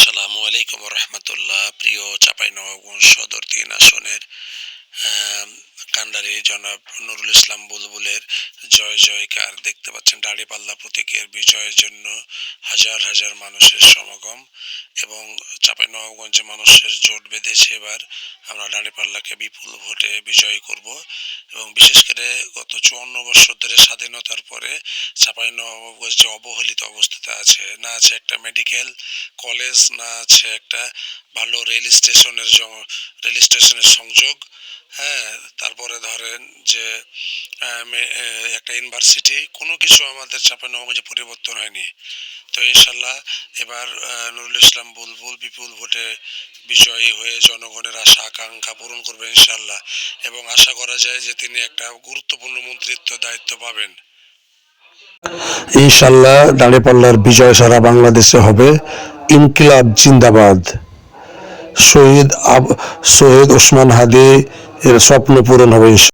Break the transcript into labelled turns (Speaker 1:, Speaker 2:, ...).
Speaker 1: আসসালামু আলাইকুম রহমতুল্লাহ। প্রিয় চাঁপাইনবাবগঞ্জ সদর ৩ আসনের আম কান্ডারি জনাব নুরুল ইসলাম বুলবুলের জয় জয়কার দেখতে পাচ্ছেন। দাঁড়িপাল্লা প্রতীকের বিজয়ের জন্য হাজার হাজার মানুষের সমাগম এবং চাঁপাইনবাবগঞ্জে মানুষের জোট বেঁধেছে। এবার আমরা দাঁড়িপাল্লাকে বিপুল ভোটে বিজয়ী করব এবং বিশেষ করে গত ৫৪ বছর ধরে স্বাধীনতার পরে চাঁপাইনবাবগঞ্জ যে অবহেলিত অবস্থাতে আছে, না আছে একটা মেডিকেল কলেজ, না আছে একটা ভালো রেল স্টেশনের সংযোগ, হ্যাঁ, তারপরে ধরেন যে একটা ইউনিভার্সিটি, কোনো কিছু আমাদের চাঁপাইনবাবগঞ্জে পরিবর্তন হয়নি। তো ইনশাল্লাহ এবার নুরুল ইসলাম বুলবুল বিপুল ভোটে বিজয়ী হয়ে জনগণের আশা আকাঙ্ক্ষা পূরণ করবে ইনশাল্লাহ, এবং আশা করা যায় যে তিনি একটা গুরুত্বপূর্ণ মন্ত্রিত্ব দায়িত্ব পাবেন
Speaker 2: ইনশাল্লাহ। দাঁড়িপাল্লার বিজয় সারা বাংলাদেশে হবে। ইনকিলাব জিন্দাবাদ। শহীদ ওসমান হাদি এর স্বপ্ন পূরণ হবে।